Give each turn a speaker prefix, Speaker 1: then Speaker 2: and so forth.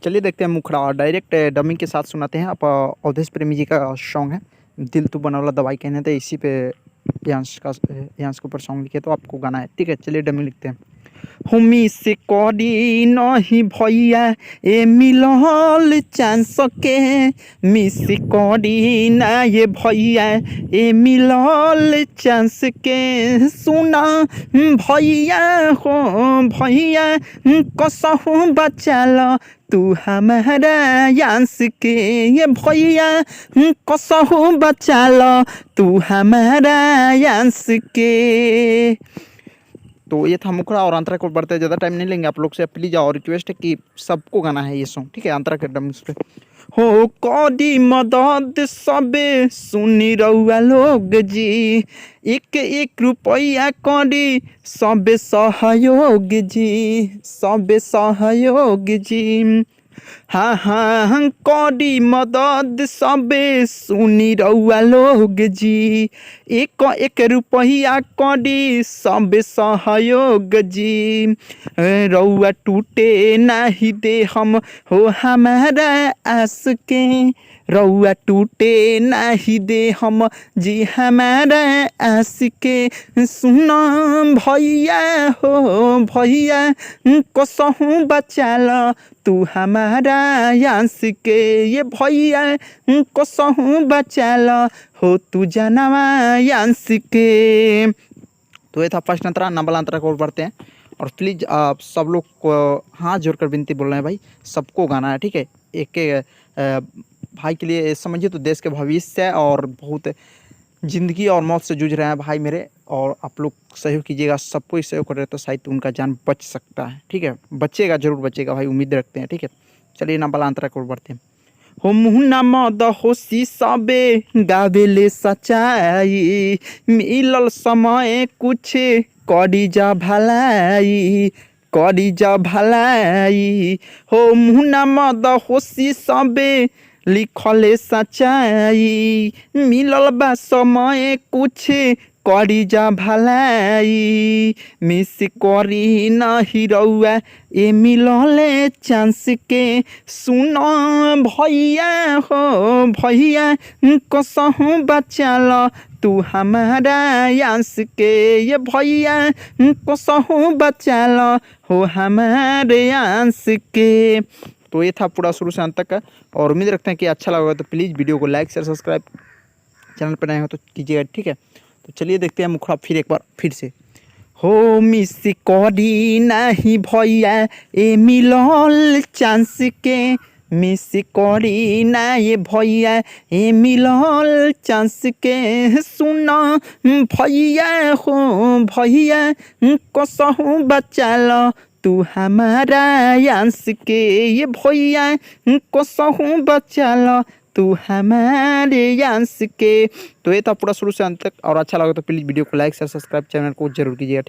Speaker 1: चलिए देखते हैं मुखड़ा डायरेक्ट डमी के साथ सुनाते हैं। आप अवधेश प्रेमी जी का सॉन्ग है दिल तू बनवला दवाई कहने थे, इसी पे यांश के ऊपर सॉन्ग लिखे तो आपको गाना है। ठीक है, चलिए डमी लिखते हैं। हुमी से करी नहीं भैया ए मिलल चांस के, मिस करी ना ये भैया ए मिलल चांस के, सुना भैया हो भैया कसहु बचाल तू हमारा यांस के, ये भैया कसहु बचाल तू हमारा यांस के। तो ये था मुखड़ा और अंतरा को बढ़ते ज़्यादा टाइम नहीं लेंगे आप लोग से, प्लीज़ और रिक्वेस्ट है कि सबको गाना है ये सॉन्ग। ठीक है, अंतरा के डम्स पे हो कदी मदद सबे सुनी रहुआ लोग जी, एक एक रुपया करी सबे सहयोग जी, सबे सहयोग जी। हाँ हाँ करी मदद सबे सुनी रहुआ लोग जी, एक एक रुपया करी सबे सहयोग जी। रहुआ टूटे नहीं दे हम हो हमारा आस के, रहुआ टूटे नहीं दे हम जी हमारा आस के, सुना भैया हो भैया कसहु बचाल तू हमारा यांस के, ये भैया कसहु बचाल हो तू जानवा यांस के। तो ये था फर्स्ट अंतरा। नंबर अंतरा को बढ़ते हैं और प्लीज़ आप सब लोग को हाथ जोड़कर विनती बोल रहे हैं भाई, सबको गाना है। ठीक है, एक भाई के लिए समझिए तो देश के भविष्य है और बहुत ज़िंदगी और मौत से जूझ रहे हैं भाई मेरे, और आप लोग सहयोग कीजिएगा। सबको ही सहयोग कर रहे तो शायद उनका जान बच सकता है। ठीक है, बचेगा, जरूर बचेगा भाई, उम्मीद रखते हैं। ठीक है, चलिए नंबर अंतरा को बढ़ते हैं। हो मुहना मद होशी सबे गावेले सच्चाई, मिलल समय कुछ करी जा भलाई, करी जा भलाई। हो मुहना मद होशी सबे लिखले सच्चाई, मिलल बा समय कुछ करी जा भलाई, मिस करी नहीं रहुआ ए मिलले चांस के, सुनो भैया हो भैया कसहु बचाल तू हमारा यांस के, ये भैया कसहु बचाल हो हमारे यांस के। तो ये था पूरा शुरू से अंत तक का, और उम्मीद रखते हैं कि अच्छा लगा तो प्लीज़ वीडियो को लाइक शेयर सब्सक्राइब, चैनल पर नए हो तो कीजिएगा। ठीक है, तो चलिए देखते हैं मुखड़ा फिर एक बार फिर से। हो मिस करी नहीं भैया ए मिलल चांस के, मिस करी ना ये भैया ए मिलल चांस के, सुना भैया हो भैया कसहु बचाल तू हमारा यांस के, ये भैया कसहु बचाल तू हमारे यांस के। तो ये था पूरा शुरू से अंत तक, और अच्छा लगा तो प्लीज़ वीडियो को लाइक शेयर सब्सक्राइब चैनल को जरूर कीजिएगा।